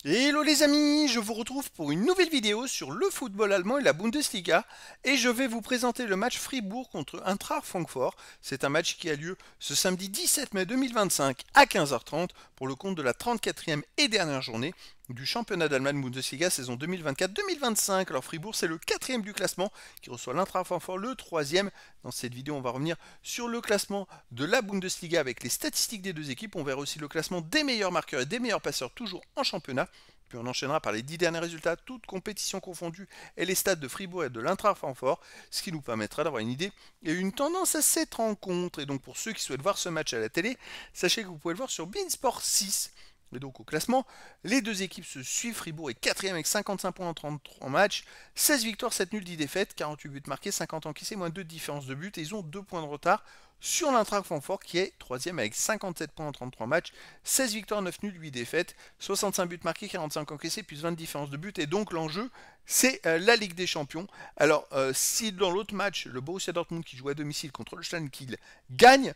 Hello les amis, je vous retrouve pour une nouvelle vidéo sur le football allemand et la Bundesliga et je vais vous présenter le match Fribourg contre Eintracht Francfort. C'est un match qui a lieu ce samedi 17 mai 2025 à 15h30 pour le compte de la 34e et dernière journée du championnat d'Allemagne Bundesliga saison 2024-2025. Alors Fribourg c'est le quatrième du classement qui reçoit l'Eintracht Francfort le troisième. Dans cette vidéo on va revenir sur le classement de la Bundesliga avec les statistiques des deux équipes. On verra aussi le classement des meilleurs marqueurs et des meilleurs passeurs toujours en championnat. Puis on enchaînera par les 10 derniers résultats, toutes compétitions confondues, et les stats de Fribourg et de l'Eintracht Francfort, ce qui nous permettra d'avoir une idée et une tendance à cette rencontre. Et donc pour ceux qui souhaitent voir ce match à la télé, sachez que vous pouvez le voir sur beIN Sport 6. Et donc au classement, les deux équipes se suivent. Fribourg est 4ème avec 55 points en 33 matchs, 16 victoires, 7 nuls, 10 défaites, 48 buts marqués, 50 encaissés, moins 2 de différence de but, et ils ont 2 points de retard sur l'Eintracht Francfort qui est 3ème avec 57 points en 33 matchs, 16 victoires, 9 nuls, 8 défaites, 65 buts marqués, 45 encaissés, plus 20 de différence de but. Et donc l'enjeu, c'est la Ligue des Champions. Alors si dans l'autre match, le Borussia Dortmund qui joue à domicile contre le Schalke gagne,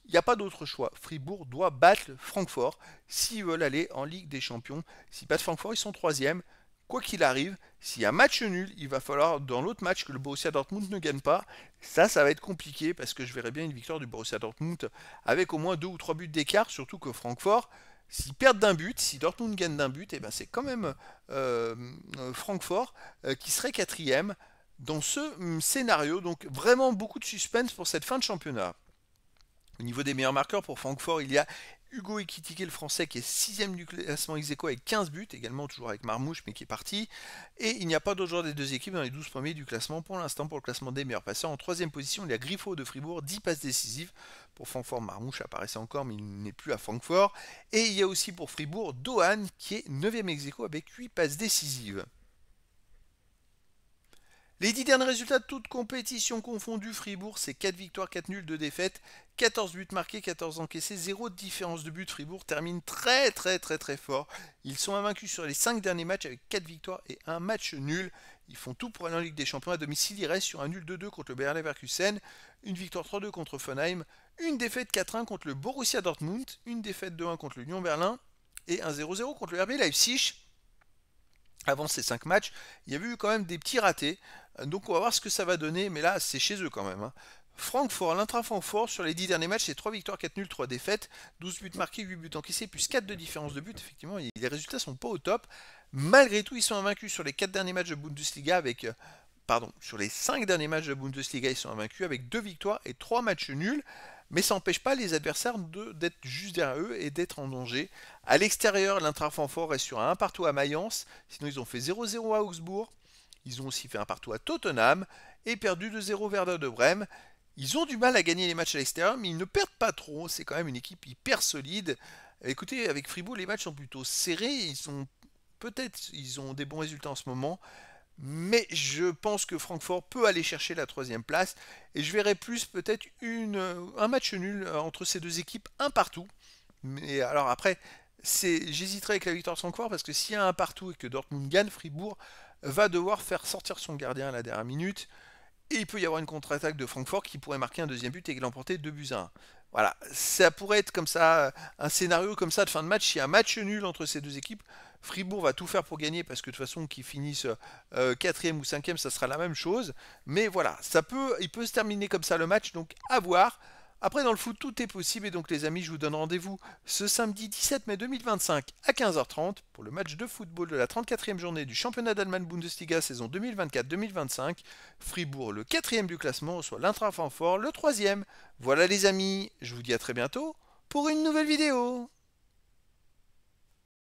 il n'y a pas d'autre choix. Fribourg doit battre Francfort s'ils veulent aller en Ligue des Champions. S'ils battent Francfort, ils sont 3ème. Quoi qu'il arrive, s'il y a match nul, il va falloir dans l'autre match que le Borussia Dortmund ne gagne pas. Ça va être compliqué parce que je verrais bien une victoire du Borussia Dortmund avec au moins 2 ou 3 buts d'écart, surtout que Francfort, s'ils perdent d'un but, si Dortmund gagne d'un but, et ben c'est quand même Francfort qui serait quatrième dans ce scénario. Donc vraiment beaucoup de suspense pour cette fin de championnat. Au niveau des meilleurs marqueurs pour Francfort, il y a Hugo Ekitike, le français, qui est 6ème du classement ex-aequo avec 15 buts, également toujours avec Marmouche, mais qui est parti. Et il n'y a pas d'autre joueur des deux équipes dans les 12 premiers du classement pour l'instant pour le classement des meilleurs passeurs. En troisième position, il y a Griffo de Fribourg, 10 passes décisives. Pour Francfort, Marmouche apparaissait encore, mais il n'est plus à Francfort. Et il y a aussi pour Fribourg Dohan, qui est 9ème ex-aequo avec 8 passes décisives. Les 10 derniers résultats de toutes compétitions confondues, Fribourg, c'est 4 victoires, 4 nuls, 2 défaites, 14 buts marqués, 14 encaissés, 0 de différence de but. Fribourg termine très fort. Ils sont invaincus sur les 5 derniers matchs avec 4 victoires et un match nul. Ils font tout pour aller en Ligue des Champions à domicile. Ils restent sur un nul 2-2 contre le Bayer Leverkusen, une victoire 3-2 contre Offenheim, une défaite 4-1 contre le Borussia Dortmund, une défaite 2-1 contre l'Union Berlin et un 0-0 contre le RB Leipzig. Avant ces 5 matchs, il y avait eu quand même des petits ratés. Donc on va voir ce que ça va donner, mais là c'est chez eux quand même. Francfort, l'Eintracht Francfort, sur les 10 derniers matchs, c'est 3 victoires, 4 nuls, 3 défaites, 12 buts marqués, 8 buts encaissés, plus 4 de différence de but. Effectivement, les résultats sont pas au top. Malgré tout, ils sont invaincus sur les 4 derniers matchs de Bundesliga avec. Pardon, sur les 5 derniers matchs de Bundesliga, ils sont invaincus avec 2 victoires et 3 matchs nuls. Mais ça n'empêche pas les adversaires d'être juste derrière eux et d'être en danger. À l'extérieur, l'Eintracht Francfort est sur un 1 partout à Mayence. Sinon, ils ont fait 0-0 à Augsbourg. Ils ont aussi fait un partout à Tottenham et perdu 2-0 Werder de Brême. Ils ont du mal à gagner les matchs à l'extérieur, mais ils ne perdent pas trop. C'est quand même une équipe hyper solide. Écoutez, avec Fribourg, les matchs sont plutôt serrés. Ils ont des bons résultats en ce moment. Mais je pense que Francfort peut aller chercher la troisième place. Et je verrai plus peut-être un match nul entre ces deux équipes, un partout. Mais alors après, j'hésiterai avec la victoire de Francfort parce que s'il y a un partout et que Dortmund gagne, Fribourg va devoir faire sortir son gardien à la dernière minute. Et il peut y avoir une contre-attaque de Francfort qui pourrait marquer un deuxième but et l'emporter 2 buts à 1. Voilà, ça pourrait être comme ça, un scénario comme ça de fin de match. S'il y a un match nul entre ces deux équipes, Fribourg va tout faire pour gagner parce que de toute façon, qu'ils finissent 4ème ou 5ème, ça sera la même chose. Mais voilà, il peut se terminer comme ça le match, donc à voir. Après, dans le foot, tout est possible. Et donc, les amis, je vous donne rendez-vous ce samedi 17 mai 2025 à 15h30 pour le match de football de la 34e journée du championnat d'Allemagne Bundesliga saison 2024-2025. Fribourg, le 4ème du classement, soit l'Eintracht Francfort, le 3ème. Voilà, les amis, je vous dis à très bientôt pour une nouvelle vidéo.